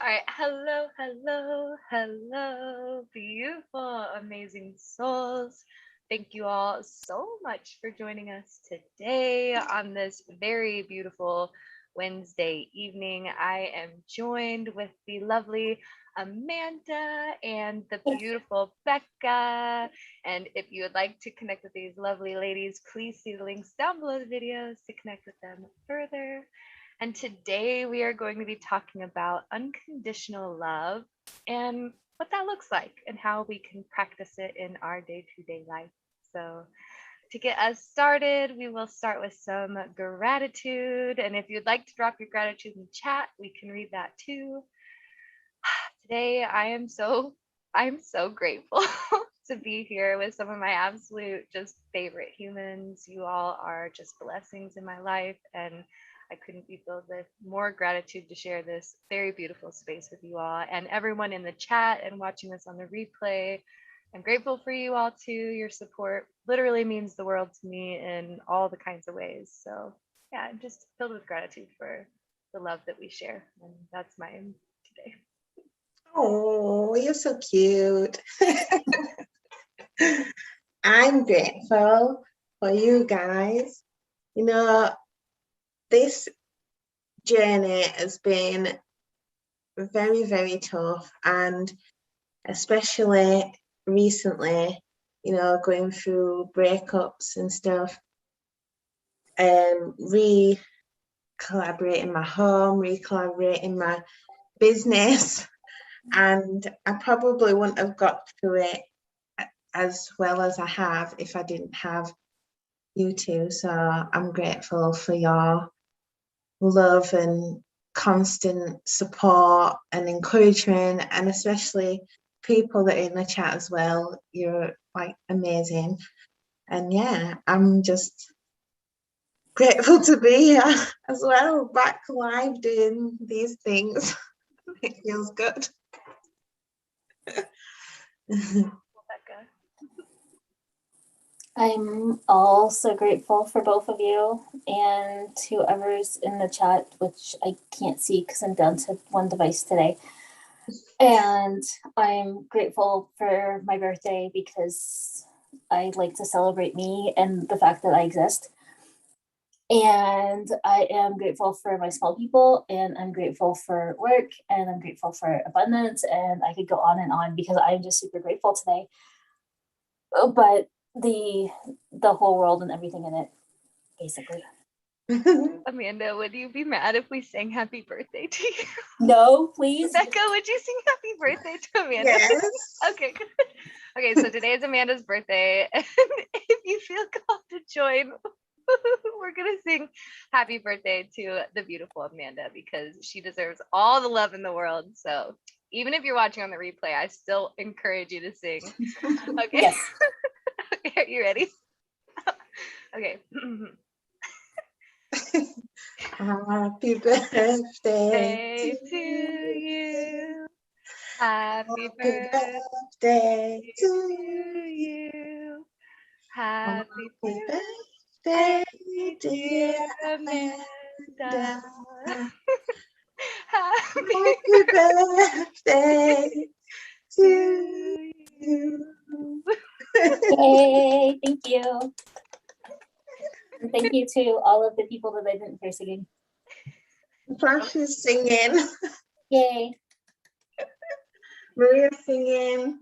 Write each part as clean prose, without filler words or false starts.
All right. Hello, hello, hello, beautiful, amazing souls. Thank you all so much for joining us today on this very beautiful Wednesday evening. I am joined with the lovely Amanda and the beautiful Becca. And if you would like to connect with these lovely ladies, please see the links down below the videos to connect with them further. And today we are going to be talking about unconditional love and what that looks like and how we can practice it in our day to day life. So, to get us started, we will start with some gratitude. And if you'd like to drop your gratitude in chat, we can read that too. Today, I'm so grateful to be here with some of my absolute just favorite humans. You all are just blessings in my life, and I couldn't be filled with more gratitude to share this very beautiful space with you all and everyone in the chat and watching this on the replay. I'm grateful for you all too. Your support literally means the world to me in all the kinds of ways. So yeah, I'm just filled with gratitude for the love that we share. And that's mine today. Oh, you're so cute. I'm grateful for you guys. You know, this journey has been very, very tough, and especially recently, you know, going through breakups and stuff, re-collaborating my home, re-collaborating my business, and I probably wouldn't have got through it as well as I have if I didn't have you two. So I'm grateful for your love and constant support and encouragement, and especially people that are in the chat as well. You're like amazing. And yeah, I'm just grateful to be here as well, back live doing these things. It feels good. Becca. I'm also grateful for both of you and whoever's in the chat, which I can't see because I'm down to one device today. And I'm grateful for my birthday because I like to celebrate me and the fact that I exist. And I am grateful for my small people, and I'm grateful for work, and I'm grateful for abundance, and I could go on because I'm just super grateful today. But the whole world and everything in it, basically. Amanda, would you be mad if we sang happy birthday to you? No, please. Becca, would you sing happy birthday to Amanda? Yes. Okay, good. Okay, so today is Amanda's birthday, and if you feel called to join, we're gonna sing happy birthday to the beautiful Amanda because she deserves all the love in the world. So even if you're watching on the replay, I still encourage you to sing. Okay. Yes. Okay, are you ready? Okay. Happy birthday Day to you. Happy birthday to you. Happy birthday, dear Amanda. Happy birthday to you. Yay, thank you. And thank you to all of the people that I didn't hear singing. Flash is singing. Yay. Maria's singing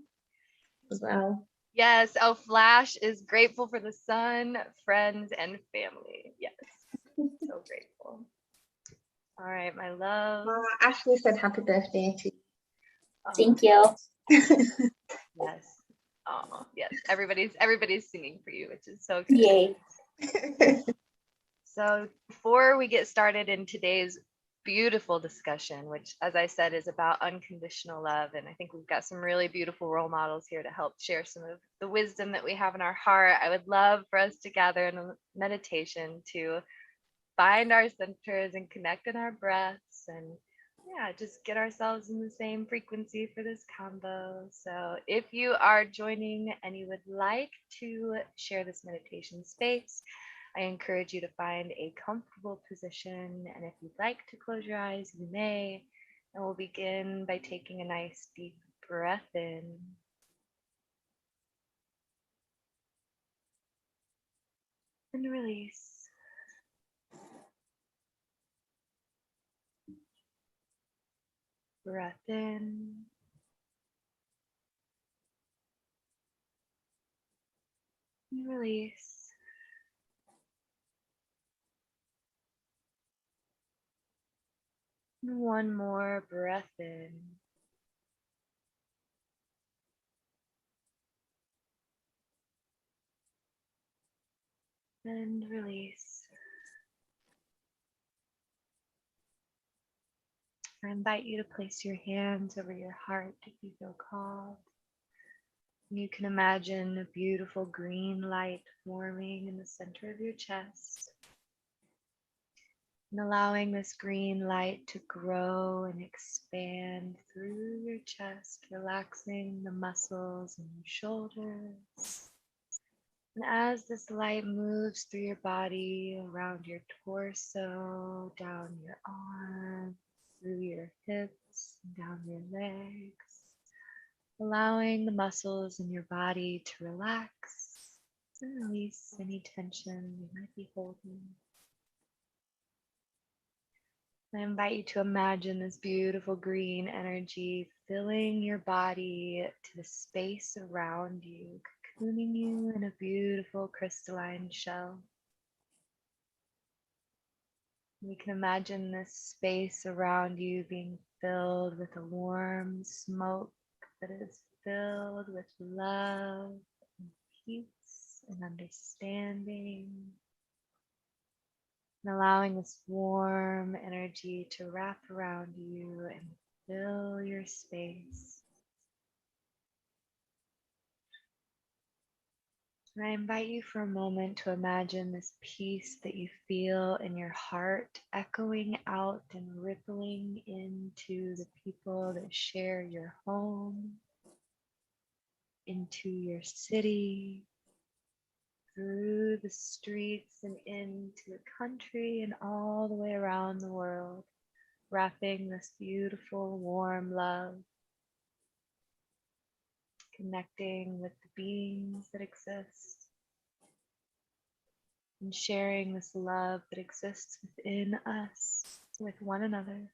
as well. Yes, oh, Flash is grateful for the sun, friends, and family. Yes, so grateful. All right, my love. Ashley said happy birthday to you. Thank you. Yes. Oh, yes. Everybody's singing for you, which is so good. Yay. So before we get started in today's beautiful discussion, which, as I said, is about unconditional love, and I think we've got some really beautiful role models here to help share some of the wisdom that we have in our heart, I would love for us to gather in a meditation to find our centers and connect in our breaths, and yeah, just get ourselves in the same frequency for this combo. So if you are joining and you would like to share this meditation space, I encourage you to find a comfortable position, and if you'd like to close your eyes, you may. And we'll begin by taking a nice deep breath in. And release. Breath in. And release. And one more breath in. And release. I invite you to place your hands over your heart if you feel called. You can imagine a beautiful green light forming in the center of your chest and allowing this green light to grow and expand through your chest, relaxing the muscles in your shoulders. And as this light moves through your body, around your torso, down your arms, through your hips, and down your legs, allowing the muscles in your body to relax and release any tension you might be holding. I invite you to imagine this beautiful green energy filling your body to the space around you, cocooning you in a beautiful crystalline shell. We can imagine this space around you being filled with a warm smoke that is filled with love and peace and understanding, and allowing this warm energy to wrap around you and fill your space. And I invite you for a moment to imagine this peace that you feel in your heart echoing out and rippling into the people that share your home, into your city, through the streets and into the country and all the way around the world, wrapping this beautiful, warm love, connecting with the beings that exist, and sharing this love that exists within us with one another,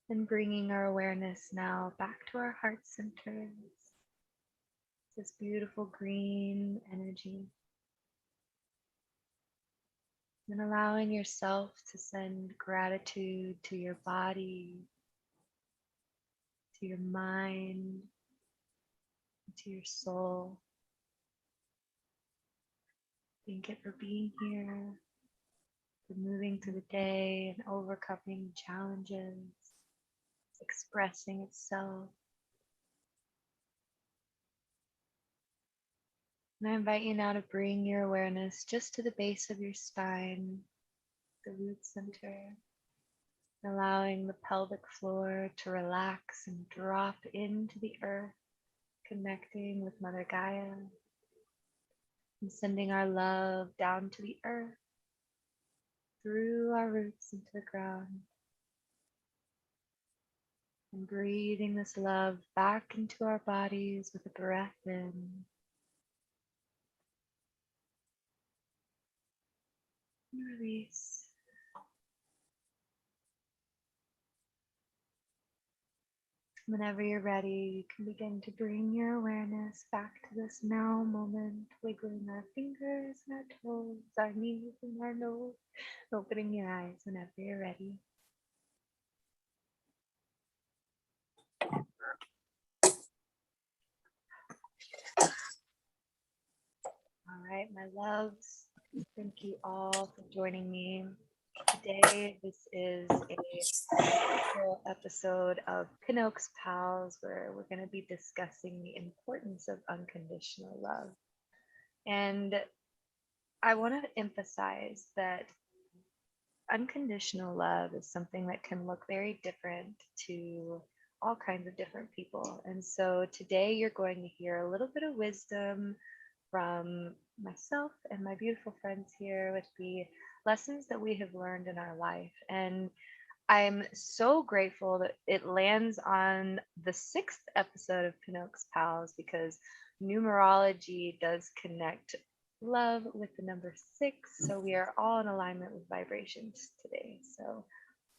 and bringing our awareness now back to our heart centers, this beautiful green energy, and allowing yourself to send gratitude to your body, to your mind, to your soul. Thank it for being here, for moving through the day and overcoming challenges, expressing itself. And I invite you now to bring your awareness just to the base of your spine, the root center, allowing the pelvic floor to relax and drop into the earth, connecting with Mother Gaia, and sending our love down to the earth, through our roots into the ground, and breathing this love back into our bodies with a breath in and release. Whenever you're ready, you can begin to bring your awareness back to this now moment, wiggling our fingers and our toes, our knees and our nose, opening your eyes whenever you're ready. All right, my loves, thank you all for joining me. Today, this is a special episode of PinOak's Pals, where we're going to be discussing the importance of unconditional love. And I want to emphasize that unconditional love is something that can look very different to all kinds of different people. And so today you're going to hear a little bit of wisdom from myself and my beautiful friends here with me lessons that we have learned in our life. And I'm so grateful that it lands on the 6th episode of PinOak's Pals, because numerology does connect love with the number 6. So we are all in alignment with vibrations today. So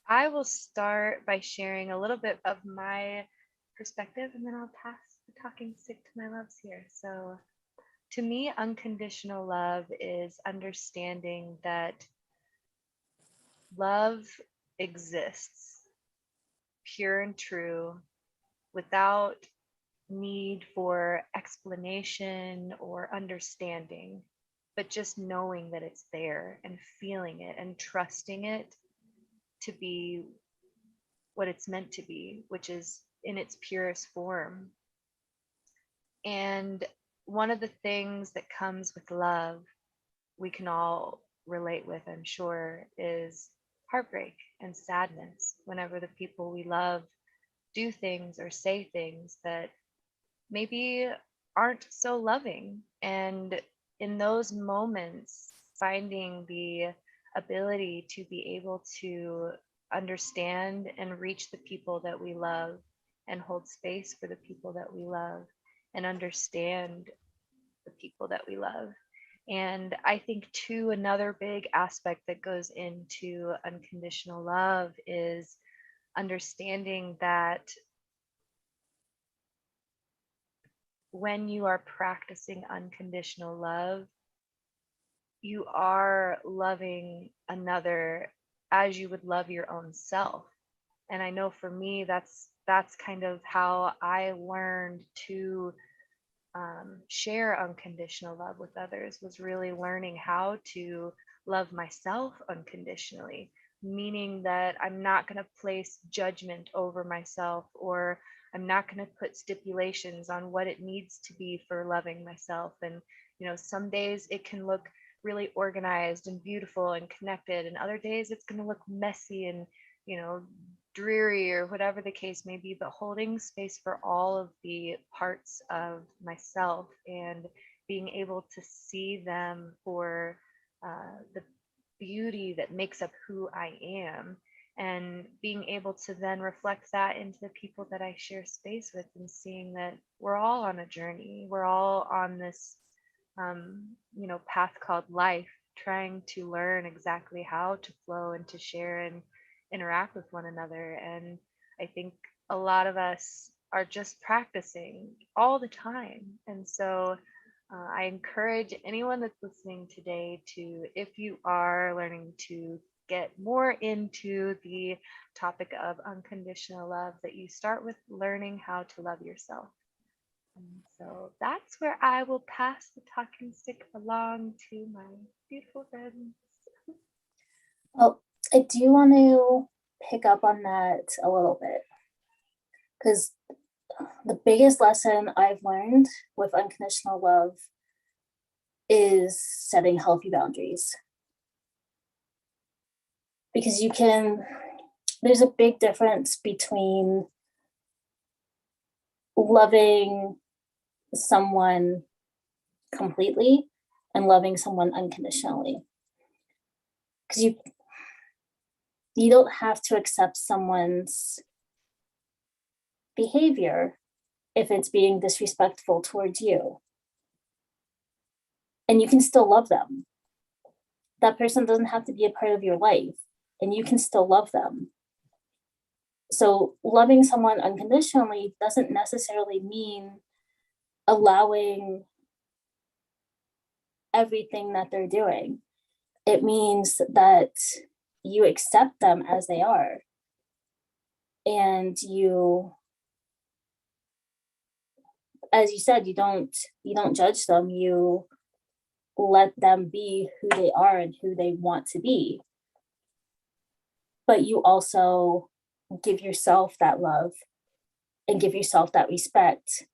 I will start by sharing a little bit of my perspective, and then I'll pass the talking stick to my loves here. So to me, unconditional love is understanding that love exists pure and true without need for explanation or understanding, but just knowing that it's there and feeling it and trusting it to be what it's meant to be, which is in its purest form. And one of the things that comes with love, we can all relate with, I'm sure, is heartbreak and sadness whenever the people we love do things or say things that maybe aren't so loving. And in those moments, finding the ability to be able to understand and reach the people that we love and hold space for the people that we love and understand the people that we love. And I think, too, another big aspect that goes into unconditional love is understanding that when you are practicing unconditional love, you are loving another as you would love your own self. And I know for me, that's kind of how I learned to share unconditional love with others, was really learning how to love myself unconditionally, meaning that I'm not going to place judgment over myself, or I'm not going to put stipulations on what it needs to be for loving myself. And, some days it can look really organized and beautiful and connected, and other days it's going to look messy and, you know, dreary or whatever the case may be, but holding space for all of the parts of myself and being able to see them for the beauty that makes up who I am, and being able to then reflect that into the people that I share space with, and seeing that we're all on a journey. We're all on this, path called life, trying to learn exactly how to flow and to share and interact with one another. And I think a lot of us are just practicing all the time. And so I encourage anyone that's listening today to, if you are learning to get more into the topic of unconditional love, that you start with learning how to love yourself. And so that's where I will pass the talking stick along to my beautiful friends. Well, I do want to pick up on that a little bit, because the biggest lesson I've learned with unconditional love is setting healthy boundaries. Because there's a big difference between loving someone completely and loving someone unconditionally. Because you don't have to accept someone's behavior if it's being disrespectful towards you. And you can still love them. That person doesn't have to be a part of your life, and you can still love them. So loving someone unconditionally doesn't necessarily mean allowing everything that they're doing. It means that you accept them as they are, and you, as you said, you don't judge them. You let them be who they are and who they want to be. But you also give yourself that love and give yourself that respect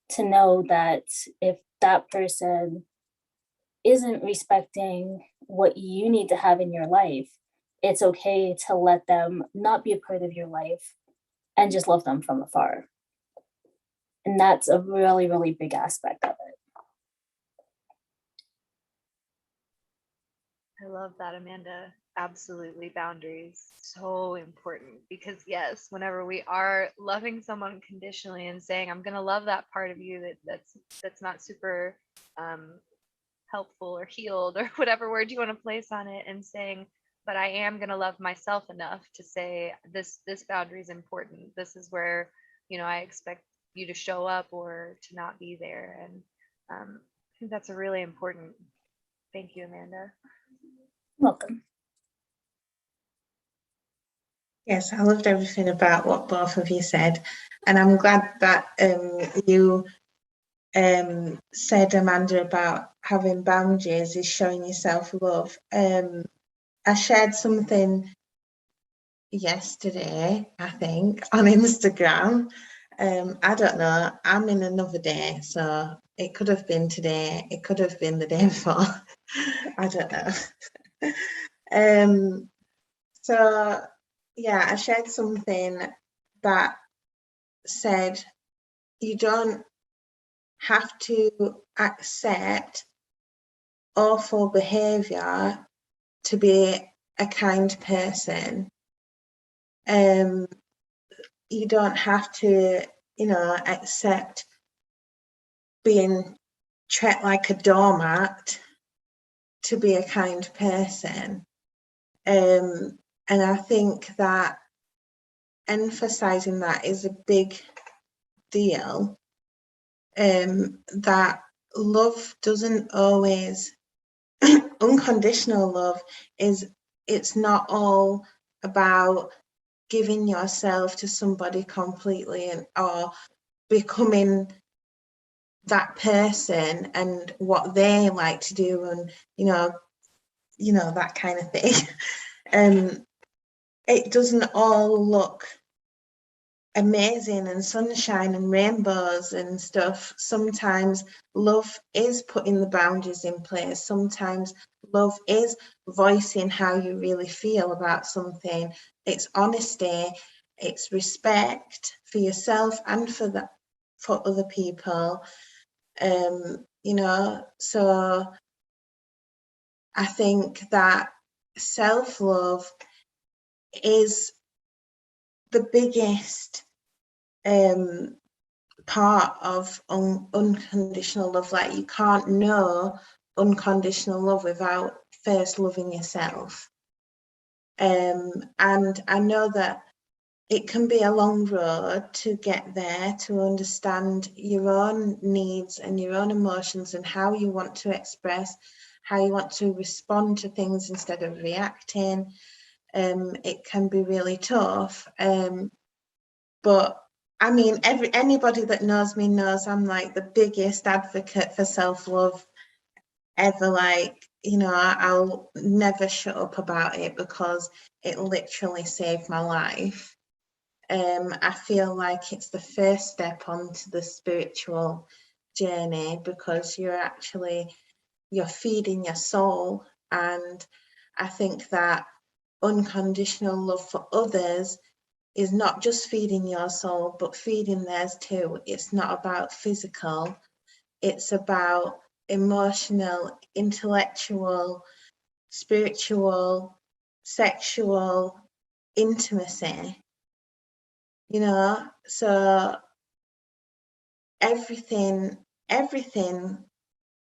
to know that if that person isn't respecting what you need to have in your life, it's okay to let them not be a part of your life and just love them from afar. And that's a really, really big aspect of it. I love that, Amanda. Absolutely, boundaries so important because yes, whenever we are loving someone conditionally and saying, "I'm gonna love that part of you that's not super um, helpful or healed or whatever word you want to place on it," and saying, "But I am gonna love myself enough to say this boundary is important. This is where I expect you to show up or to not be there." And I think that's a really important. Thank you, Amanda. Welcome. Yes, I loved everything about what both of you said, and I'm glad that you said, Amanda, about having boundaries is showing yourself love. I shared something yesterday, I think, on Instagram. I don't know, I'm in another day, so it could have been today, it could have been the day before. I don't know. So yeah, I shared something that said you don't have to accept awful behavior to be a kind person. You don't have to, accept being treated like a doormat to be a kind person. And I think that emphasizing that is a big deal. That love doesn't always, unconditional love it's not all about giving yourself to somebody completely or becoming that person and what they like to do, and that kind of thing. It doesn't all look amazing and sunshine and rainbows and stuff. Sometimes love is putting the boundaries in place. Sometimes love is voicing how you really feel about something. It's honesty, it's respect for yourself and for other people. So I think that self-love is the biggest part of unconditional love. Like, you can't know unconditional love without first loving yourself. And I know that it can be a long road to get there, to understand your own needs and your own emotions and how you want to express, how you want to respond to things instead of reacting. It can be really tough. But I mean, anybody that knows me knows I'm like the biggest advocate for self-love ever. Like, I'll never shut up about it because it literally saved my life. I feel like it's the first step onto the spiritual journey, because you're feeding your soul. And I think that unconditional love for others is not just feeding your soul, but feeding theirs too. It's not about physical, it's about emotional, intellectual, spiritual, sexual intimacy, so everything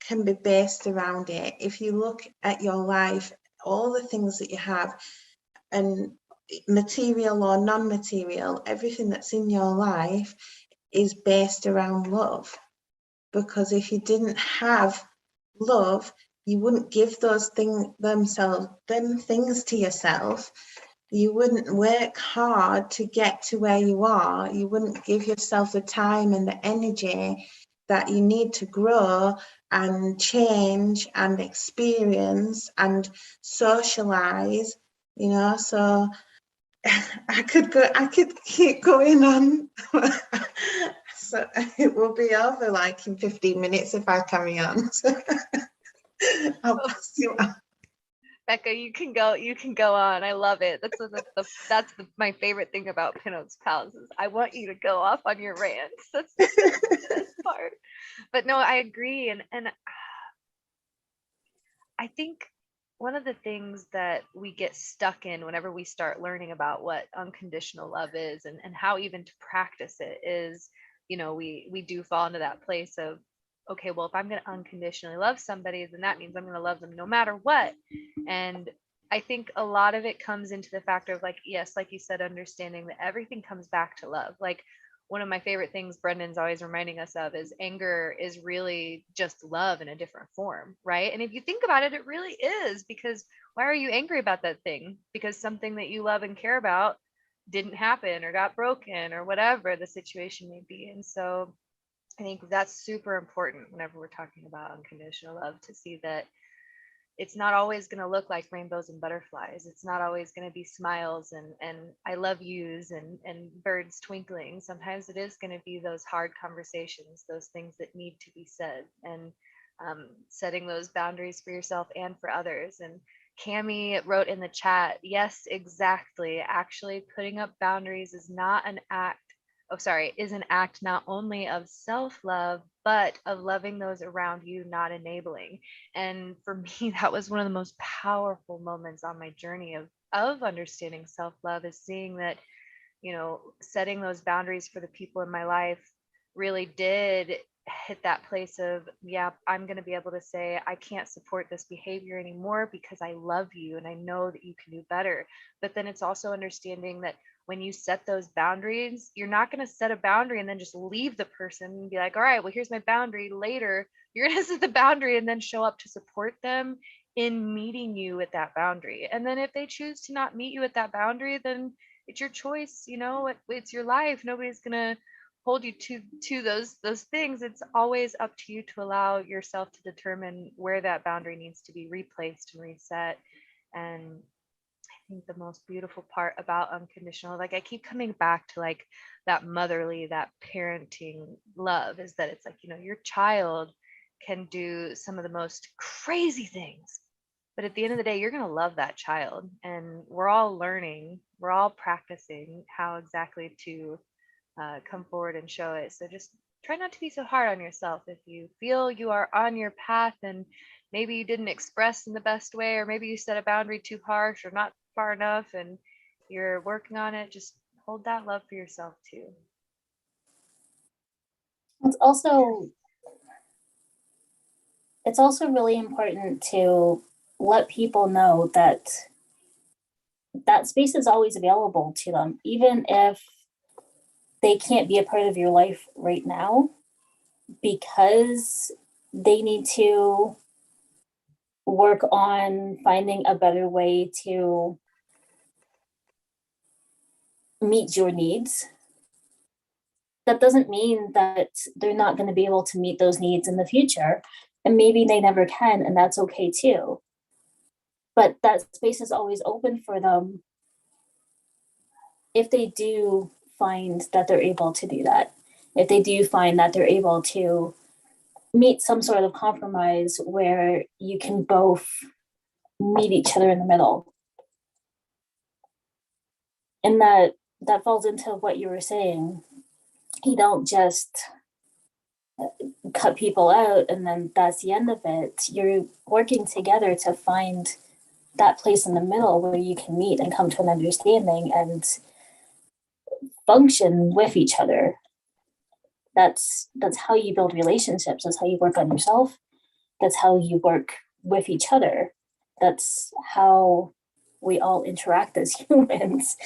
can be based around it. If you look at your life, all the things that you have, and material or non-material, everything that's in your life is based around love. Because if you didn't have love, you wouldn't give those things to yourself. You wouldn't work hard to get to where you are. You wouldn't give yourself the time and the energy that you need to grow and change and experience and socialize, so I could keep going on. So it will be over like in 15 minutes if I carry on. So I'll pass you on. Becca, you can go on. I love it. That's my favorite thing about PinOak's Pals is I want you to go off on your rants. That's the best part. But no, I agree, and I think one of the things that we get stuck in whenever we start learning about what unconditional love is, and how even to practice it is, we do fall into that place of, okay, well, if I'm going to unconditionally love somebody, then that means I'm going to love them no matter what. And I think a lot of it comes into the factor of, like, yes, like you said, understanding that everything comes back to love. Like, one of my favorite things Brendan's always reminding us of is anger is really just love in a different form, right? And if you think about it, it really is, because why are you angry about that thing? Because something that you love and care about didn't happen or got broken or whatever the situation may be. And so I think that's super important whenever we're talking about unconditional love, to see that it's not always going to look like rainbows and butterflies. It's not always going to be smiles and I love yous and birds twinkling. Sometimes it is going to be those hard conversations, those things that need to be said, and setting those boundaries for yourself and for others. And Cami wrote in the chat, yes, exactly. Actually, putting up boundaries is not an act. Oh, sorry, is an act not only of self-love, but of loving those around you, not enabling. And for me, that was one of the most powerful moments on my journey of understanding self-love, is seeing that, setting those boundaries for the people in my life really did hit that place of, yeah, I'm going to be able to say, I can't support this behavior anymore because I love you and I know that you can do better. But then it's also understanding that when you set those boundaries, you're not going to set a boundary and then just leave the person and be like, all right, well, here's my boundary. Later, you're going to set the boundary and then show up to support them in meeting you at that boundary. And then if they choose to not meet you at that boundary, then it's your choice. It's your life. Nobody's going to hold you to those things. It's always up to you to allow yourself to determine where that boundary needs to be replaced and reset. And I think the most beautiful part about unconditional, like, I keep coming back to, like, that motherly, that parenting love, is that it's like, your child can do some of the most crazy things, but at the end of the day, you're going to love that child. And we're all learning, we're all practicing how exactly to come forward and show it. So just try not to be so hard on yourself. If you feel you are on your path and maybe you didn't express in the best way, or maybe you set a boundary too harsh or not far enough and you're working on it, just hold that love for yourself too. It's also really important to let people know that that space is always available to them, even if they can't be a part of your life right now, because they need to work on finding a better way to meet your needs. That doesn't mean that they're not going to be able to meet those needs in the future, and maybe they never can, and that's okay too. But that space is always open for them if they do find that they're able to do that, if they do find that they're able to meet some sort of compromise where you can both meet each other in the middle. And that falls into what you were saying. You don't just cut people out and then that's the end of it. You're working together to find that place in the middle where you can meet and come to an understanding and function with each other. That's how you build relationships. That's how you work on yourself. That's how you work with each other. That's how we all interact as humans.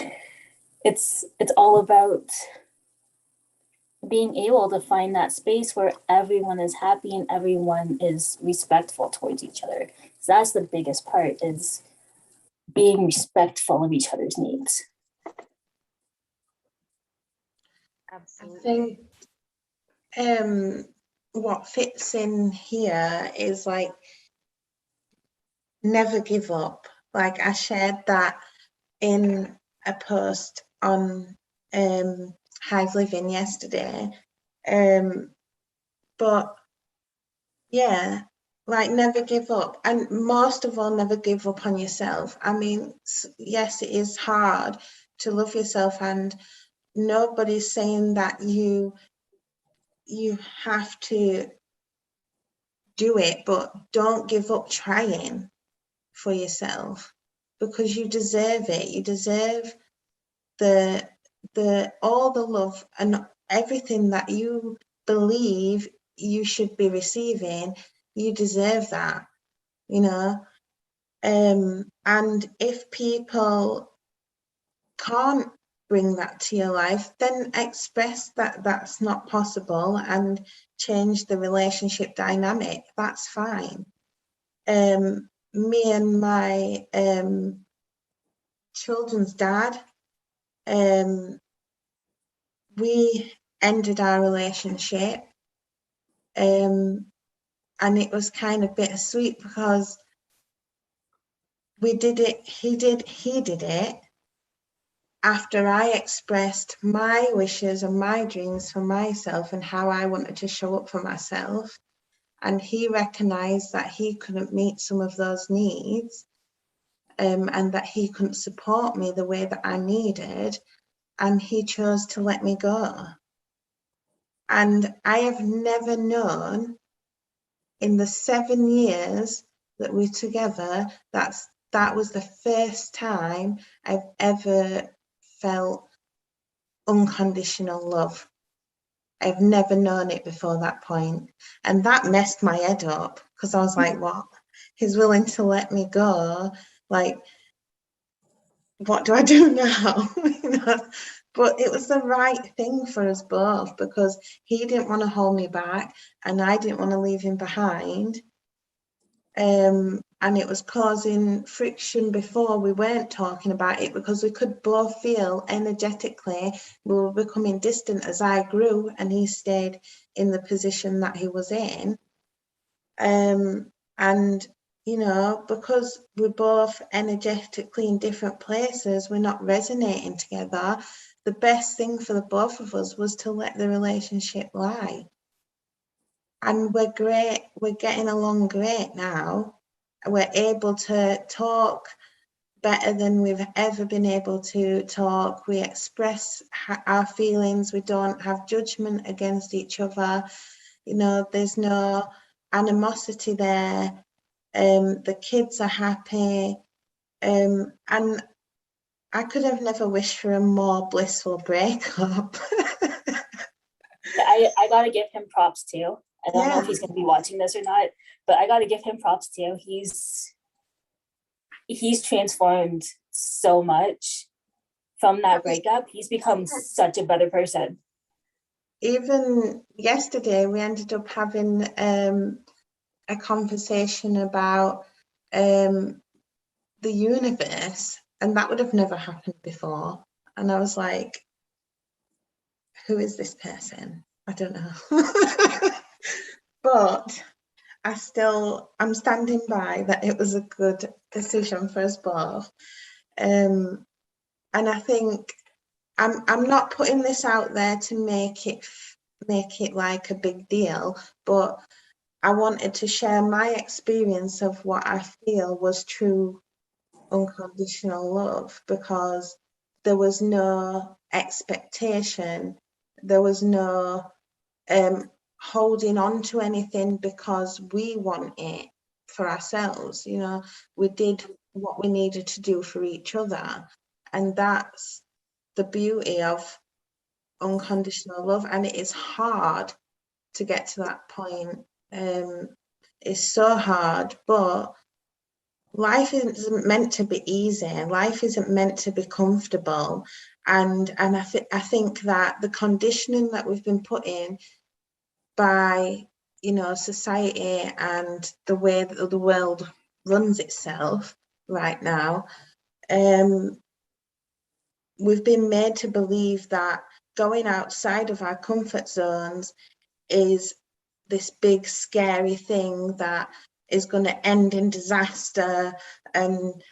It's all about being able to find that space where everyone is happy and everyone is respectful towards each other. So that's the biggest part, is being respectful of each other's needs. Absolutely. I think what fits in here is, like, never give up. Like, I shared that in a post on H.I.V.E Living yesterday. But yeah, like, never give up, and most of all, never give up on yourself. I mean, yes, it is hard to love yourself, and nobody's saying that you have to do it, but don't give up trying. for yourself, because you deserve it. You deserve the all the love and everything that you believe you should be receiving. You deserve that, you know. And if people can't bring that to your life, then express that that's not possible and change the relationship dynamic. That's fine. Me and my children's dad, we ended our relationship, and it was kind of bittersweet because we did it, he did it after I expressed my wishes and my dreams for myself and how I wanted to show up for myself. And he recognized that he couldn't meet some of those needs, and that he couldn't support me the way that I needed. And he chose to let me go. And I have never known in the 7 years that we're together, that was the first time I've ever felt unconditional love. I've never known it before that point. And that messed my head up because I was like, what? He's willing to let me go? Like, what do I do now? You know? But it was the right thing for us both because he didn't want to hold me back and I didn't want to leave him behind. And it was causing friction before. We weren't talking about it because we could both feel energetically we were becoming distant as I grew and he stayed in the position that he was in. And, you know, because we're both energetically in different places, we're not resonating together. The best thing for the both of us was to let the relationship lie. And we're great, we're getting along great now. We're able to talk better than we've ever been able to talk. We express our feelings. We don't have judgment against each other. You know, there's no animosity there. The kids are happy. And I could have never wished for a more blissful breakup. I gotta give him props too. I don't know if Yeah. he's gonna be watching this or not, but I gotta give him props too. He's transformed so much from that breakup. He's become such a better person. Even yesterday, we ended up having a conversation about the universe, and that would have never happened before. And I was like, who is this person? I don't know. But I'm standing by that it was a good decision for us both. And I think I'm not putting this out there to make it like a big deal, but I wanted to share my experience of what I feel was true unconditional love, because there was no expectation, there was no holding on to anything because we want it for ourselves. You know, we did what we needed to do for each other, and that's the beauty of unconditional love. And it is hard to get to that point. It's so hard, but life isn't meant to be easy. Life isn't meant to be comfortable. And I think that the conditioning that we've been put in by, you know, society and the way that the world runs itself right now, we've been made to believe that going outside of our comfort zones is this big scary thing that is going to end in disaster and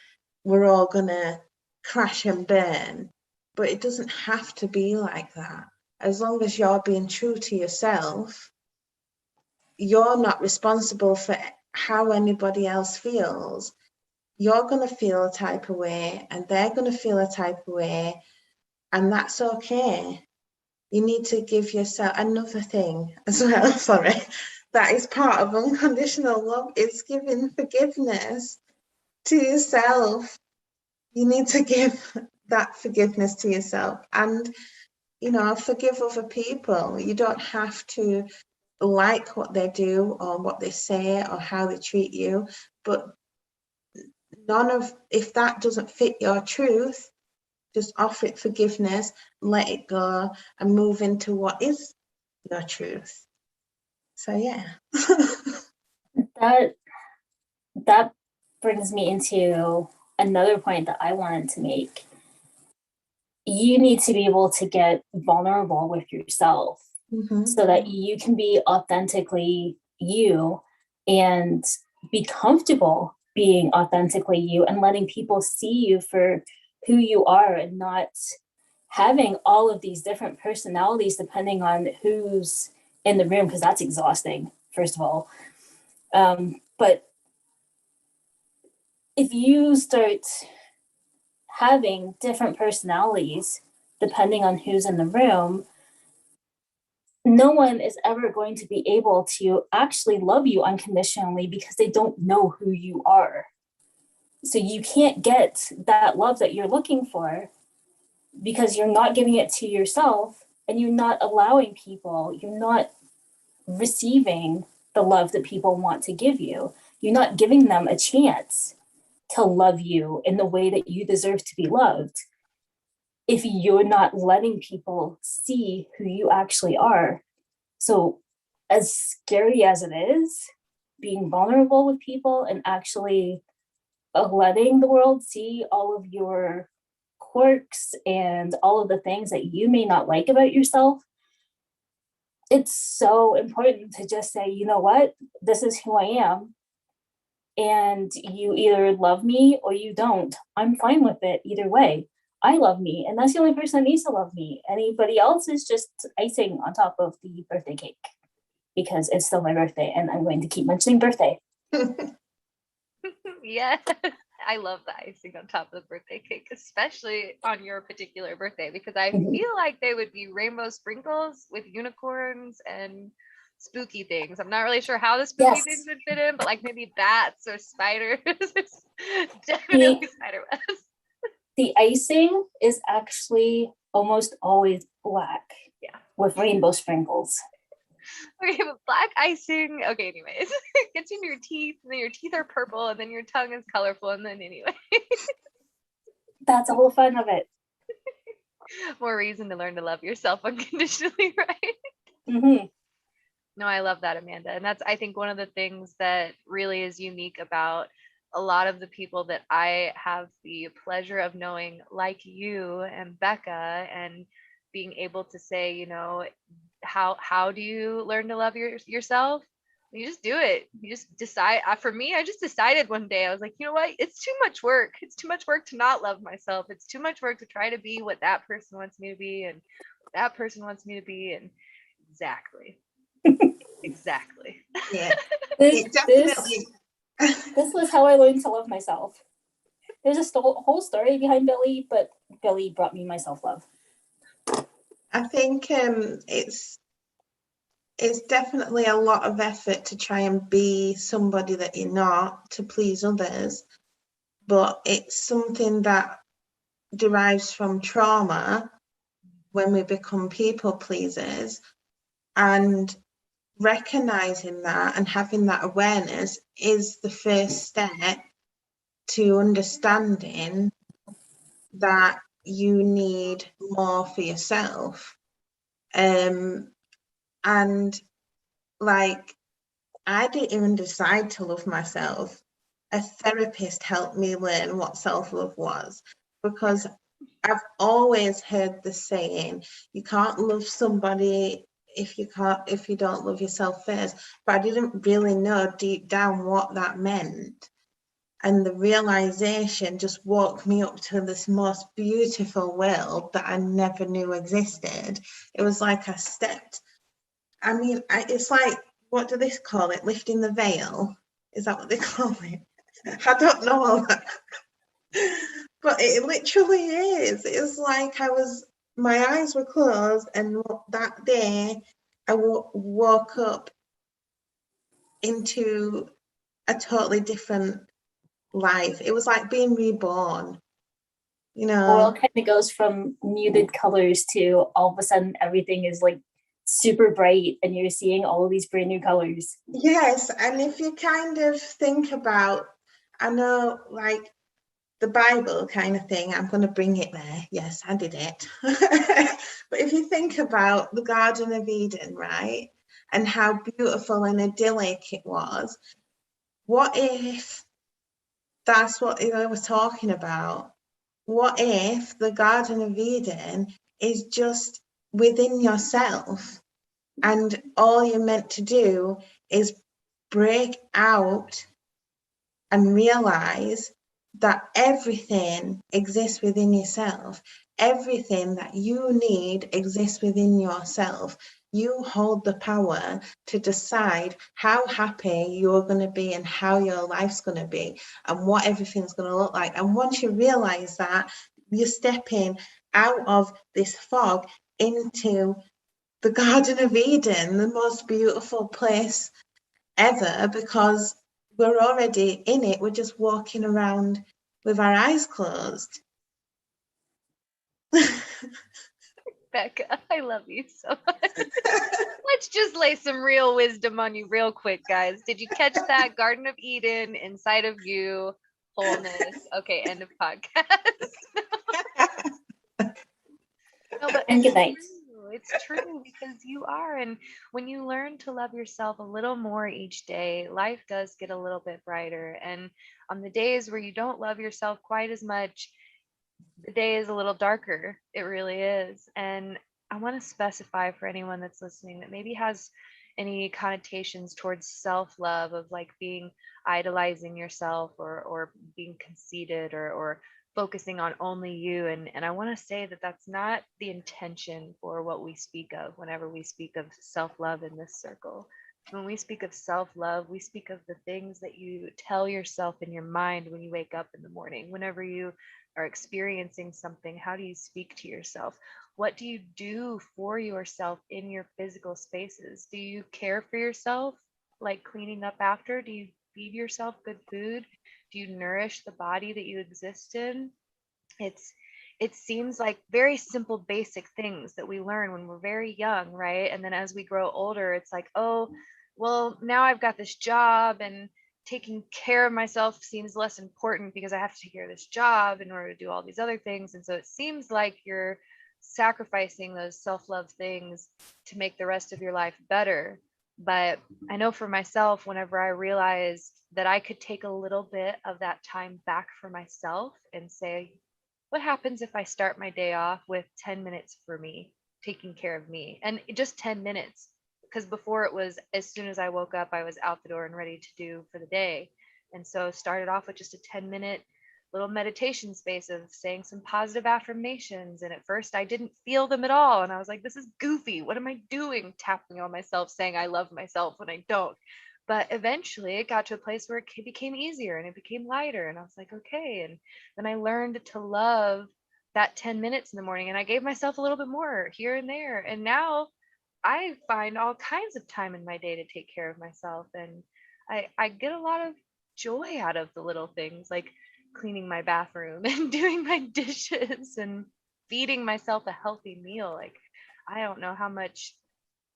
we're all going to crash and burn. But it doesn't have to be like that. As long as you're being true to yourself, you're not responsible for how anybody else feels. You're going to feel a type of way and they're going to feel a type of way, and that's okay. You need to give yourself another thing as well, sorry, that is part of unconditional love, is giving forgiveness. to yourself. You need to give that forgiveness to yourself, and forgive other people. You don't have to like what they do or what they say or how they treat you, but if that doesn't fit your truth, just offer it forgiveness, let it go, and move into what is your truth. So yeah. That brings me into another point that I wanted to make. You need to be able to get vulnerable with yourself so that you can be authentically you and be comfortable being authentically you and letting people see you for who you are, and not having all of these different personalities depending on who's in the room, because that's exhausting, first of all. But if you start having different personalities depending on who's in the room, no one is ever going to be able to actually love you unconditionally because they don't know who you are. So you can't get that love that you're looking for because you're not giving it to yourself, and you're not allowing people, you're not receiving the love that people want to give you. You're not giving them a chance to love you in the way that you deserve to be loved if you're not letting people see who you actually are. So, as scary as it is, being vulnerable with people and actually letting the world see all of your quirks and all of the things that you may not like about yourself, it's so important to just say, you know what, this is who I am. And you either love me or you don't. I'm fine with it either way. I love me, and that's the only person that needs to love me. Anybody else is just icing on top of the birthday cake, because it's still my birthday and I'm going to keep mentioning birthday. Yeah, I love the icing on top of the birthday cake, especially on your particular birthday, because I feel like they would be rainbow sprinkles with unicorns and spooky things. I'm not really sure how the spooky things would fit in, but like maybe bats or spiders. Definitely spider webs. The icing is actually almost always black. Yeah. With rainbow sprinkles. Okay, but black icing, okay, anyways, it gets into your teeth, and then your teeth are purple, and then your tongue is colorful, and then anyway. That's all the fun of it. More reason to learn to love yourself unconditionally, right? Mm-hmm. No, I love that, Amanda. And that's, I think, one of the things that really is unique about a lot of the people that I have the pleasure of knowing, like you and Becca, and being able to say, how do you learn to love yourself? You just do it. You just decide. For me, I just decided one day, I was like, you know what? It's too much work. It's too much work to not love myself. It's too much work to try to be what that person wants me to be and what that person wants me to be. And exactly. Exactly. Yeah. It definitely. This was how I learned to love myself. There's a whole story behind Billy, but Billy brought me my self-love. I think it's definitely a lot of effort to try and be somebody that you're not to please others, but it's something that derives from trauma when we become people pleasers, and recognizing that and having that awareness is the first step to understanding that you need more for yourself. And like, I didn't even decide to love myself. A therapist helped me learn what self-love was, because I've always heard the saying, you can't love somebody if you don't love yourself first. But I didn't really know deep down what that meant. And the realization just woke me up to this most beautiful world that I never knew existed. It was like I stepped, it's like, what do they call it? Lifting the veil? Is that what they call it? I don't know. But it literally is. It's like my eyes were closed, and that day I woke up into a totally different life. It was like being reborn, you The know. world kind of goes from muted colors to all of a sudden everything is like super bright and you're seeing all of these brand new colors. Yes, and if you kind of think about, I know, like the Bible kind of thing, I'm going to bring it there. Yes, I did it. But if you think about the Garden of Eden, right, and how beautiful and idyllic it was, what if that's what I was talking about? What if the Garden of Eden is just within yourself, and all you're meant to do is break out and realize that everything exists within yourself. Everything that you need exists within yourself. You hold the power to decide how happy you're going to be and how your life's going to be and what everything's going to look like. And once you realize that, you're stepping out of this fog into the Garden of Eden, the most beautiful place ever, because we're already in it. We're just walking around with our eyes closed. Becca, I love you so much. Let's just lay some real wisdom on you real quick, guys. Did you catch that? Garden of Eden inside of you, wholeness. Okay, end of podcast. No, but And it's good night. true. It's true because you are. And when you learn to love yourself a little more each day, life does get a little bit brighter. And on the days where you don't love yourself quite as much, the day is a little darker. It really is. And I want to specify for anyone that's listening that maybe has any connotations towards self-love of like being idolizing yourself or being conceited or focusing on only you. And I want to say that that's not the intention for what we speak of whenever we speak of self-love in this circle. When we speak of self-love, we speak of the things that you tell yourself in your mind when you wake up in the morning. Whenever you are experiencing something, how do you speak to yourself? What do you do for yourself in your physical spaces? Do you care for yourself, like cleaning up after? Do you feed yourself good food? Do you nourish the body that you exist in? It's it seems like very simple basic things that we learn when we're very young, right? And then as we grow older, it's like, oh, well, now I've got this job and taking care of myself seems less important because I have to take care of this job in order to do all these other things. And so it seems like you're sacrificing those self-love things to make the rest of your life better. But I know for myself, whenever I realized that I could take a little bit of that time back for myself and say, what happens if I start my day off with 10 minutes for me, taking care of me? And just 10 minutes, because before it was as soon as I woke up, I was out the door and ready to do for the day. And so started off with just a 10-minute little meditation space of saying some positive affirmations. And at first I didn't feel them at all. And I was like, this is goofy. What am I doing? Tapping on myself, saying I love myself when I don't. But eventually it got to a place where it became easier and it became lighter. And I was like, okay. And then I learned to love that 10 minutes in the morning, and I gave myself a little bit more here and there. And now I find all kinds of time in my day to take care of myself. And I get a lot of joy out of the little things like cleaning my bathroom and doing my dishes and feeding myself a healthy meal. Like, I don't know how much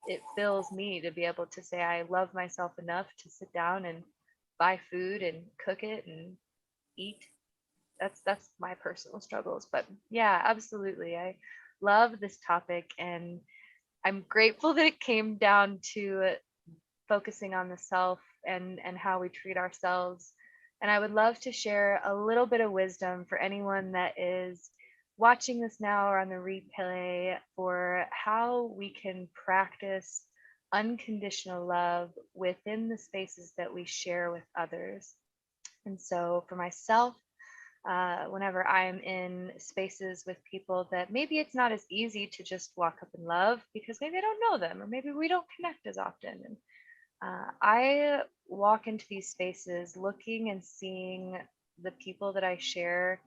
it fills me to be able to say I love myself enough to sit down and buy food and cook it and eat. That's my personal struggles. But yeah, absolutely. I love this topic, and I'm grateful that it came down to focusing on the self and how we treat ourselves. And I would love to share a little bit of wisdom for anyone that is watching this now or on the replay for how we can practice unconditional love within the spaces that we share with others. And so for myself, whenever I'm in spaces with people that maybe it's not as easy to just walk up and love because maybe I don't know them or maybe we don't connect as often. And I walk into these spaces looking and seeing the people that I share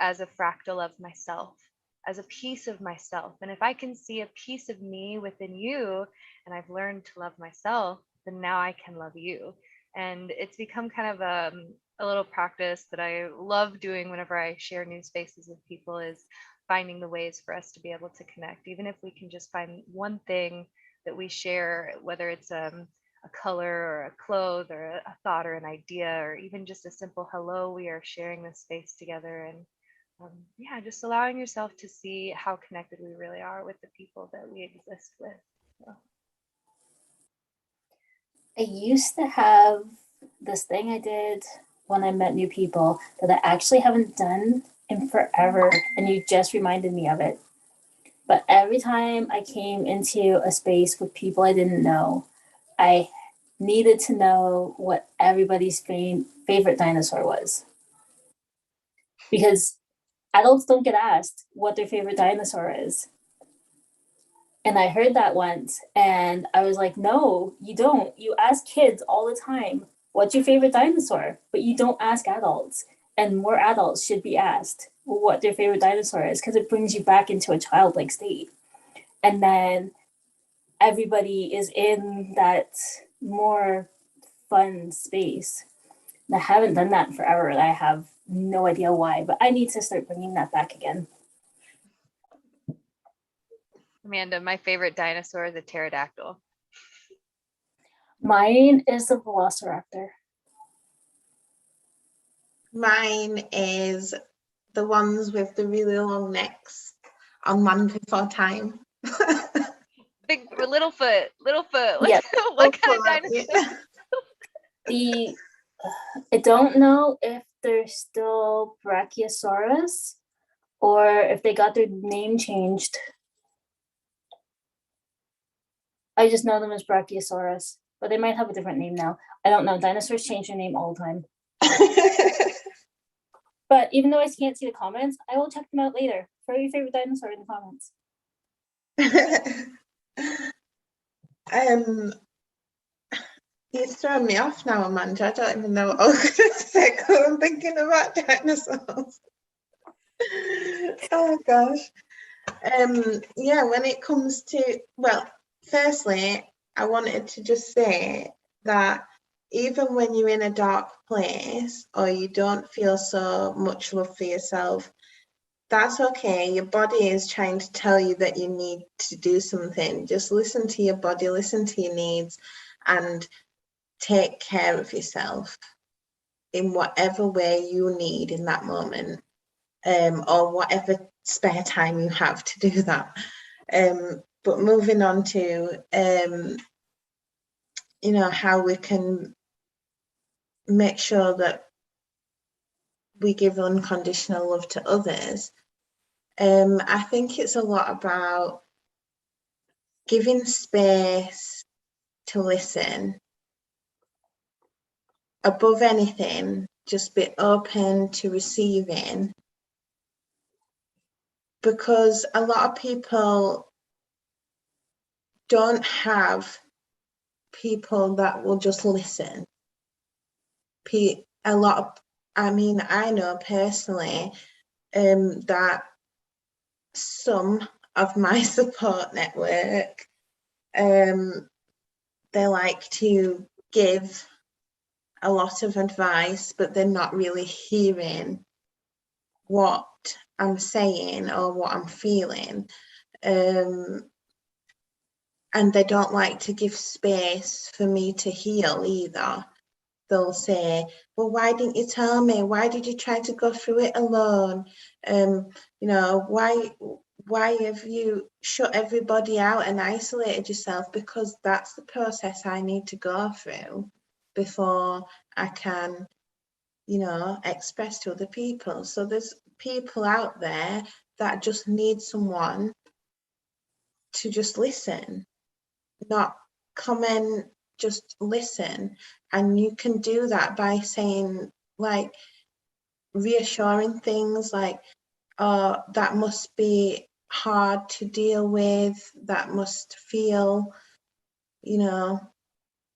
as a fractal of myself, as a piece of myself. And if I can see a piece of me within you, and I've learned to love myself, then now I can love you. And it's become kind of a little practice that I love doing whenever I share new spaces with people is finding the ways for us to be able to connect, even if we can just find one thing that we share, whether it's a color or a cloth or a thought or an idea, or even just a simple hello. We are sharing this space together, and yeah, just allowing yourself to see how connected we really are with the people that we exist with. So. I used to have this thing I did when I met new people that I actually haven't done in forever, and you just reminded me of it. But every time I came into a space with people I didn't know, I needed to know what everybody's favorite dinosaur was. Because adults don't get asked what their favorite dinosaur is. And I heard that once and I was like, no, you don't. You ask kids all the time, what's your favorite dinosaur? But you don't ask adults. And more adults should be asked what their favorite dinosaur is because it brings you back into a childlike state. And then everybody is in that more fun space. And I haven't done that in forever. And I have no idea why, but I need to start bringing that back again. Amanda, my favorite dinosaur is a pterodactyl. Mine is the velociraptor. Mine is the ones with the really long necks on Land Before Time. Big Littlefoot. Yeah. What kind of dinosaur? Yeah. I don't know if they're still Brachiosaurus or if they got their name changed. I just know them as Brachiosaurus, but they might have a different name now. I don't know. Dinosaurs change their name all the time. But even though I can't see the comments, I will check them out later. Throw your favorite dinosaur in the comments. You're throwing me off now, Amanda. I don't even know what I was going to say because I'm thinking about dinosaurs. Oh gosh. Yeah, when it comes to, well, firstly, I wanted to just say that even when you're in a dark place or you don't feel so much love for yourself, that's okay. Your body is trying to tell you that you need to do something. Just listen to your body, listen to your needs, and take care of yourself in whatever way you need in that moment, or whatever spare time you have to do that. But moving on to how we can make sure that we give unconditional love to others. I think it's a lot about giving space to listen. Above anything, just be open to receiving, because a lot of people don't have people that will just listen. I know personally that some of my support network, they like to give a lot of advice, but they're not really hearing what I'm saying or what I'm feeling. And they don't like to give space for me to heal either. They'll say, well, why didn't you tell me? Why did you try to go through it alone? Why have you shut everybody out and isolated yourself? Because that's the process I need to go through before I can, express to other people. So there's people out there that just need someone to just listen, not comment, just listen. And you can do that by saying, like, reassuring things like, oh, that must be hard to deal with, that must feel,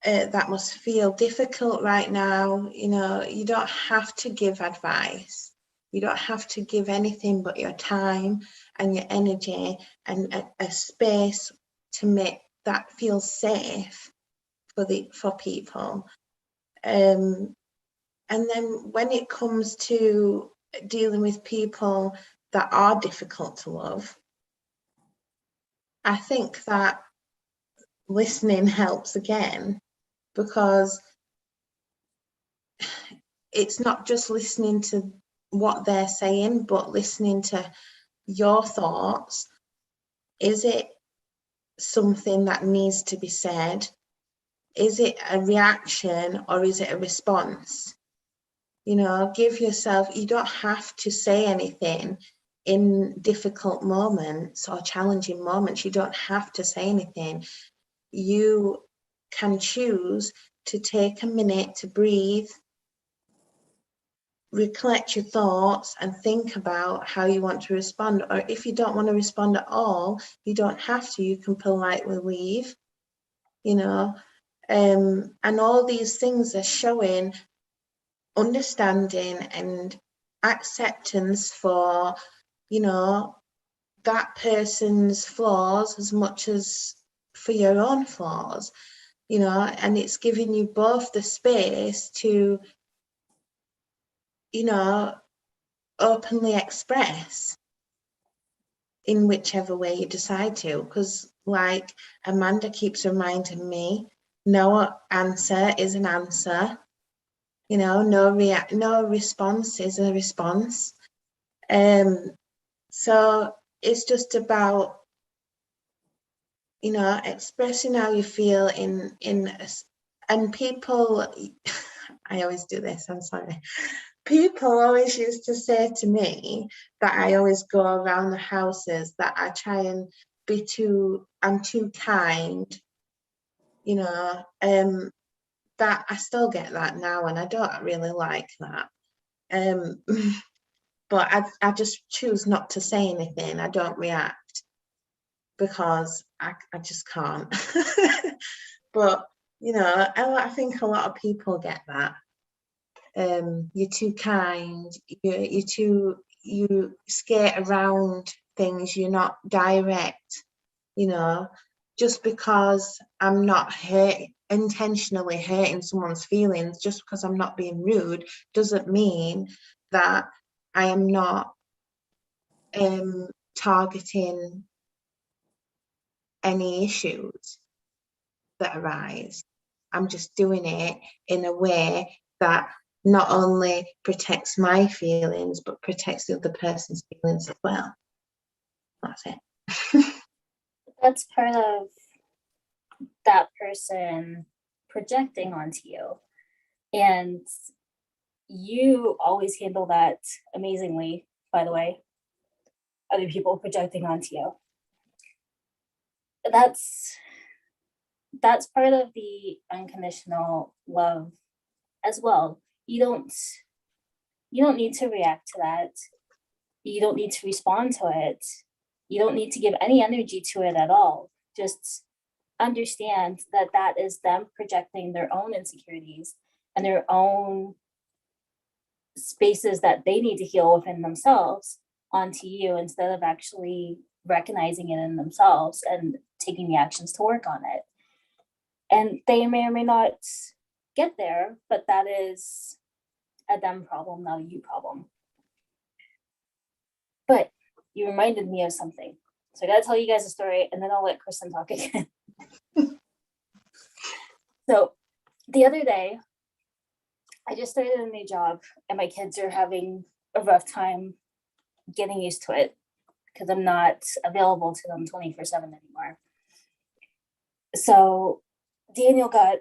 that must feel difficult right now. You don't have to give advice. You don't have to give anything but your time and your energy and a space to make that feel safe for people. And then when it comes to dealing with people that are difficult to love, I think that listening helps again, because it's not just listening to what they're saying, but listening to your thoughts. Is it something that needs to be said? Is it a reaction or is it a response? You know, give yourself, you don't have to say anything in difficult moments or challenging moments. You don't have to say anything. You can choose to take a minute to breathe, recollect your thoughts and think about how you want to respond. Or if you don't want to respond at all, you don't have to. You can politely leave, you know. And all these things are showing understanding and acceptance for, you know, that person's flaws as much as for your own flaws, you know. And it's giving you both the space to, you know, openly express in whichever way you decide to. Because like Amanda keeps reminding me, no answer is an answer, you know. No response is a response. So it's just about, you know, expressing how you feel and people, I always do this, I'm sorry. People always used to say to me that I always go around the houses, that I try and I'm too kind, you know. That I still get that now, and I don't really like that. But I just choose not to say anything. I don't react because I just can't. But, you know, I think a lot of people get that. You're too kind, you skate around things, you're not direct, you know. Just because I'm not intentionally hurting someone's feelings, just because I'm not being rude, doesn't mean that I am not targeting any issues that arise. I'm just doing it in a way that not only protects my feelings, but protects the other person's feelings as well. That's it. That's part of that person projecting onto you. And you always handle that amazingly, by the way. Other people projecting onto you. That's part of the unconditional love as well. You don't need to react to that. You don't need to respond to it. You don't need to give any energy to it at all. Just understand that that is them projecting their own insecurities and their own spaces that they need to heal within themselves onto you, instead of actually recognizing it in themselves and taking the actions to work on it. And they may or may not get there, but that is a them problem, not a you problem. But you reminded me of something. So I gotta tell you guys a story, and then I'll let Kristen talk again. So the other day, I just started a new job, and my kids are having a rough time getting used to it because I'm not available to them 24/7 anymore. So Daniel got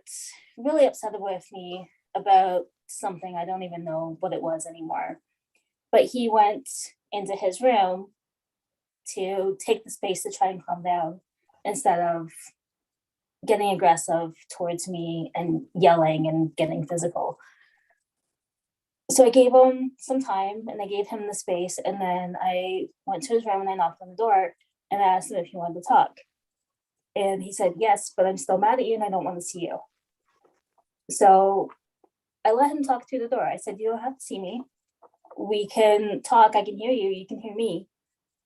really upset with me about something. I don't even know what it was anymore. But he went into his room to take the space to try and calm down instead of getting aggressive towards me and yelling and getting physical. So I gave him some time and I gave him the space, and then I went to his room and I knocked on the door and I asked him if he wanted to talk. And he said, yes, but I'm still mad at you and I don't want to see you. So I let him talk through the door. I said, you don't have to see me. We can talk. I can hear you. You can hear me.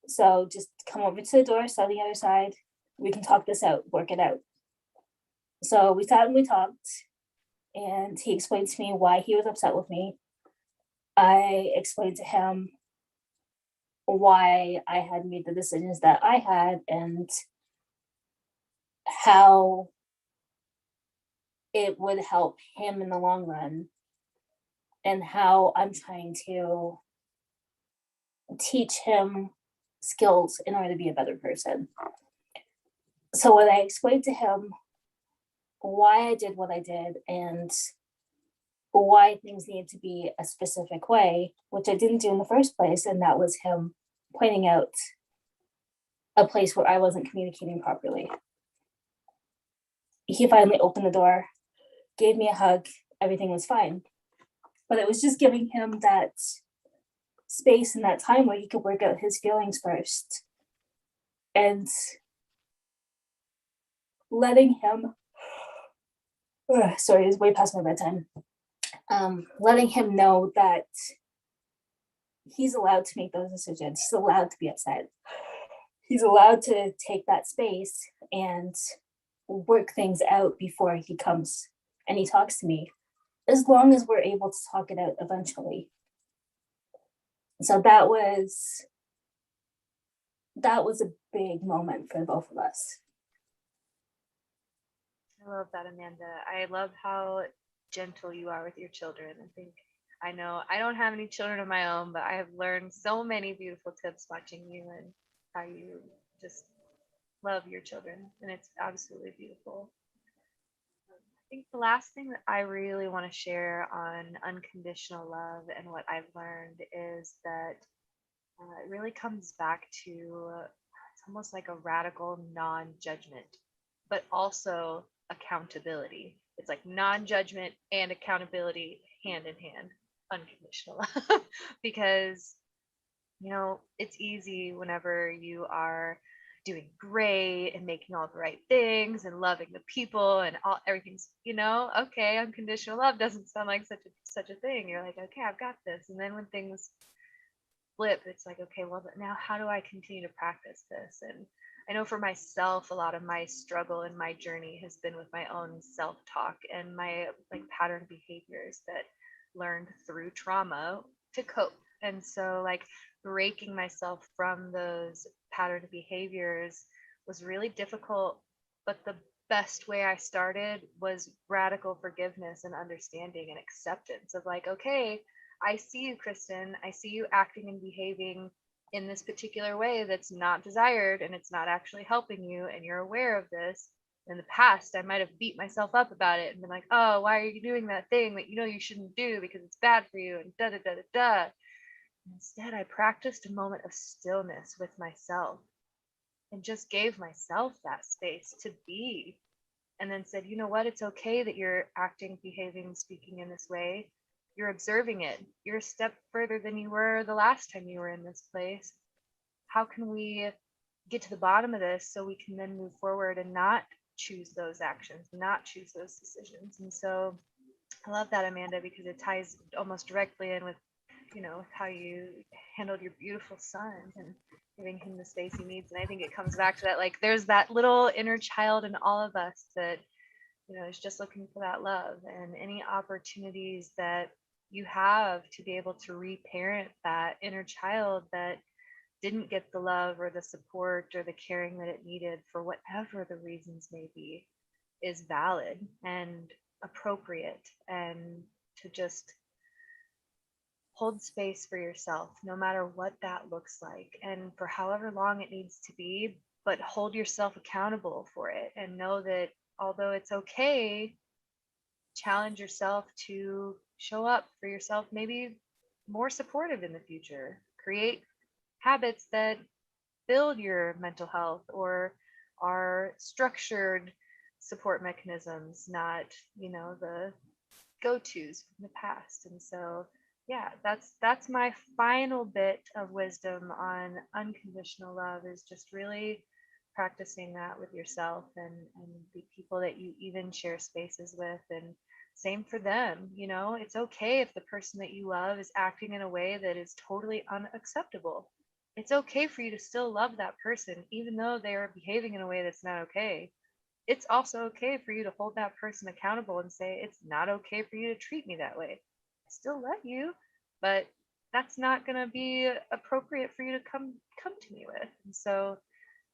So just come over to the door, sit on the other side. We can talk this out, work it out. So we sat and we talked. and he explained to me why he was upset with me. I explained to him why I had made the decisions that I had and how it would help him in the long run, and how I'm trying to teach him skills in order to be a better person. So when I explained to him why I did what I did and why things need to be a specific way, which I didn't do in the first place, and that was him pointing out a place where I wasn't communicating properly. He finally opened the door, gave me a hug, everything was fine. But it was just giving him that space and that time where he could work out his feelings first. And letting him, sorry, it's way past my bedtime. Letting him know that he's allowed to make those decisions. He's allowed to be upset. He's allowed to take that space and work things out before he comes and he talks to me, as long as we're able to talk it out eventually. So that was a big moment for both of us. I love that, Amanda. I love how gentle you are with your children. I know I don't have any children of my own, but I have learned so many beautiful tips watching you and how you just love your children, and it's absolutely beautiful. I think the last thing that I really want to share on unconditional love and what I've learned is that it really comes back to it's almost like a radical non-judgment, but also accountability. It's like non-judgment and accountability hand in hand, unconditional love. Because it's easy whenever you are doing great and making all the right things and loving the people and everything's okay, unconditional love doesn't sound like such a thing. You're like, okay, I've got this. And then when things flip, it's like, okay, well, but now how do I continue to practice this? And I know for myself, a lot of my struggle and my journey has been with my own self-talk and my like pattern behaviors that learned through trauma to cope. And so like breaking myself from those pattern behaviors was really difficult, but the best way I started was radical forgiveness and understanding and acceptance of like, okay, I see you, Kristen. I see you acting and behaving in this particular way that's not desired and it's not actually helping you, and you're aware of this. In the past, I might have beat myself up about it and been like, oh, why are you doing that thing that you shouldn't do because it's bad for you and da da da da da. Instead, I practiced a moment of stillness with myself and just gave myself that space to be, and then said, you know what, it's okay that you're acting, behaving, speaking in this way. You're observing it. You're a step further than you were the last time you were in this place. How can we get to the bottom of this so we can then move forward and not choose those actions, not choose those decisions? And so I love that, Amanda, because it ties almost directly in with how you handled your beautiful son and giving him the space he needs. And I think it comes back to that, like, there's that little inner child in all of us that is just looking for that love, and any opportunities that you have to be able to reparent that inner child that didn't get the love or the support or the caring that it needed for whatever the reasons may be is valid and appropriate, and to just hold space for yourself no matter what that looks like and for however long it needs to be, but hold yourself accountable for it and know that although it's okay, challenge yourself to show up for yourself, maybe more supportive in the future. Create habits that build your mental health or are structured support mechanisms, not, the go-tos from the past. And so, yeah, that's my final bit of wisdom on unconditional love, is just really practicing that with yourself and the people that you even share spaces with, and same for them. It's okay if the person that you love is acting in a way that is totally unacceptable. It's okay for you to still love that person even though they are behaving in a way that's not okay. it's also okay for you to hold that person accountable and say, it's not okay for you to treat me that way. I still love you, but that's not going to be appropriate for you to come to me with. And so,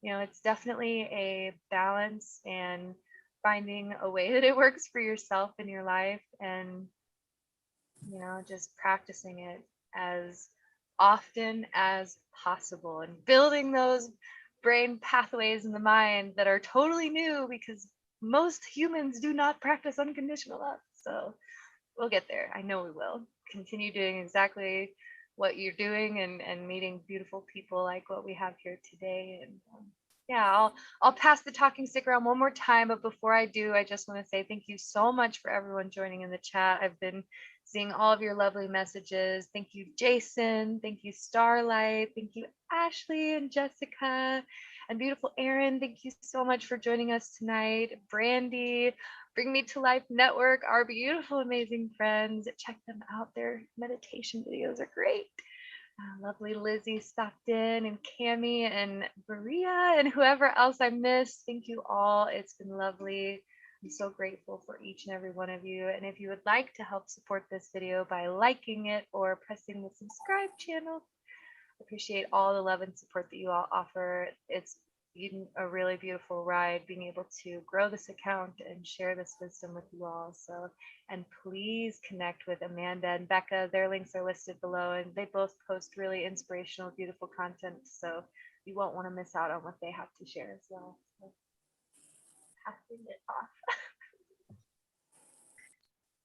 it's definitely a balance and finding a way that it works for yourself in your life, and just practicing it as often as possible and building those brain pathways in the mind that are totally new, because most humans do not practice unconditional love. So we'll get there. I know we will. Continue doing exactly what you're doing, and meeting beautiful people like what we have here today. And yeah, I'll pass the talking stick around one more time, but before I do, I just want to say thank you so much for everyone joining in the chat. I've been seeing all of your lovely messages. Thank you, Jason. Thank you, Starlight. Thank you, Ashley and Jessica. And beautiful Erin, thank you so much for joining us tonight. Brandy, Bring Me to Life Network, our beautiful, amazing friends. Check them out. Their meditation videos are great. Lovely Lizzie stopped in, and Cami and Maria and whoever else I missed. Thank you all. It's been lovely. I'm so grateful for each and every one of you. And if you would like to help support this video by liking it or pressing the subscribe channel, appreciate all the love and support that you all offer. It's been a really beautiful ride being able to grow this account and share this wisdom with you all. So, and please connect with Amanda and Becca. Their links are listed below, and they both post really inspirational, beautiful content. So you won't want to miss out on what they have to share as well. So, passing it off.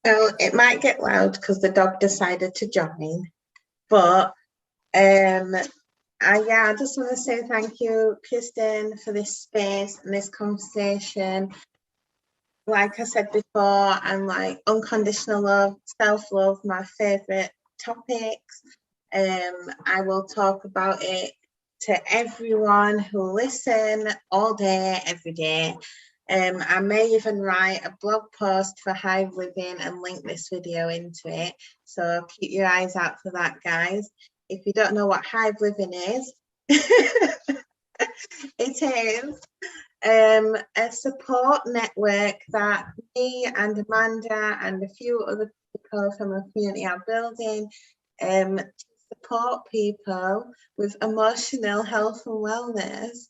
Well, it might get loud because the dog decided to join, but I just want to say thank you, Kristen, for this space and this conversation. Like I said before, I'm like unconditional love, self-love, my favorite topics. I will talk about it to everyone who listen all day, every day. I may even write a blog post for H.I.V.E Living and link this video into it. So keep your eyes out for that, guys. If you don't know what H.I.V.E Living is, it is a support network that me and Amanda and a few other people from the community are building to support people with emotional health and wellness.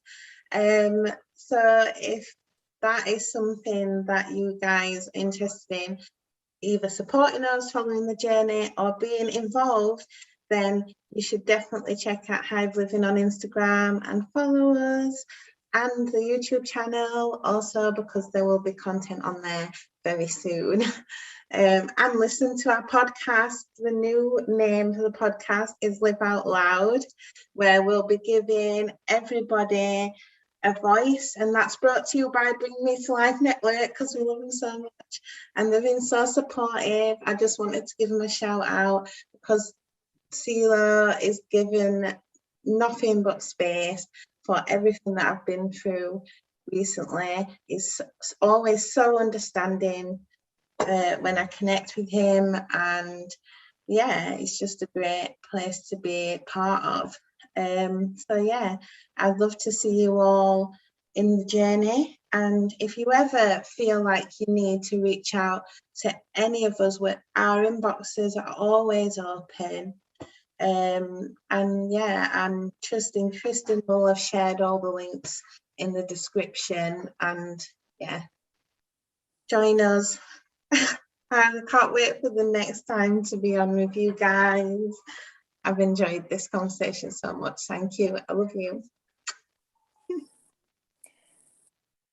So if that is something that you guys are interested in, either supporting us, following the journey, or being involved, then you should definitely check out H.I.V.E Living on Instagram and follow us, and the YouTube channel also, because there will be content on there very soon. And listen to our podcast. The new name for the podcast is Live Out Loud, where we'll be giving everybody a voice, and that's brought to you by Bring Me to Life Network, because we love them so much and they've been so supportive. I just wanted to give them a shout out, because CeeLo is given nothing but space for everything that I've been through recently. He's always so understanding when I connect with him, and yeah, it's just a great place to be part of. So yeah, I'd love to see you all in the journey, and if you ever feel like you need to reach out to any of us, our inboxes are always open. And yeah, I'm trusting Kristen will have shared all the links in the description, and yeah, join us. I can't wait for the next time to be on with you guys. I've enjoyed this conversation so much. Thank you. I love you.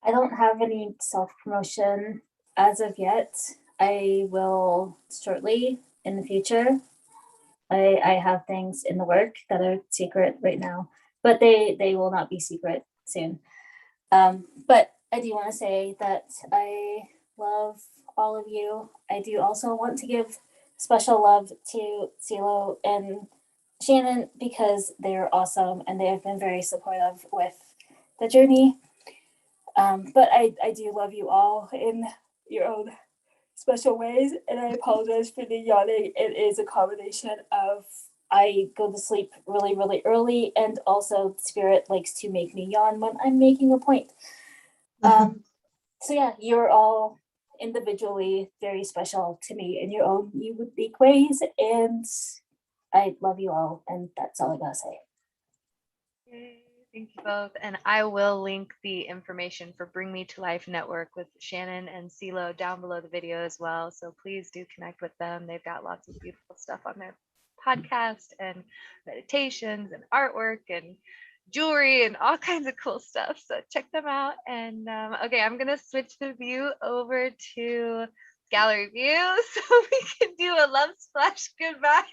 I don't have any self-promotion as of yet. I will shortly in the future. I have things in the work that are secret right now, but they will not be secret soon. But I do want to say that I love all of you. I do also want to give special love to CeeLo and Shannon, because they're awesome and they have been very supportive with the journey. But I do love you all in your own special ways, and I apologize for the yawning. It is a combination of I go to sleep really, really early, and also Spirit likes to make me yawn when I'm making a point. So yeah, you're all individually very special to me in your own unique ways, and I love you all, and that's all I gotta say. Yay, thank you both. And I will link the information for Bring Me to Life Network with Shannon and CeeLo down below the video as well. So please do connect with them. They've got lots of beautiful stuff on their podcast and meditations and artwork and jewelry and all kinds of cool stuff. So check them out. And okay, I'm going to switch the view over to gallery view so we can do a love splash goodbye.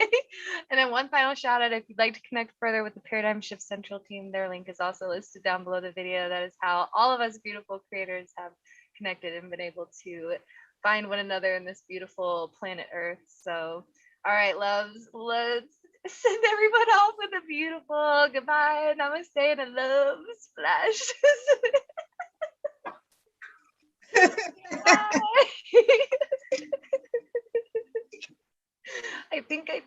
And then one final shout out, if you'd like to connect further with the Paradigm Shift Central team, their link is also listed down below the video. That is how all of us beautiful creators have connected and been able to find one another in this beautiful planet Earth. So all right, loves, let's send everyone off with a beautiful goodbye, namaste, and a love splash. Bye. I think I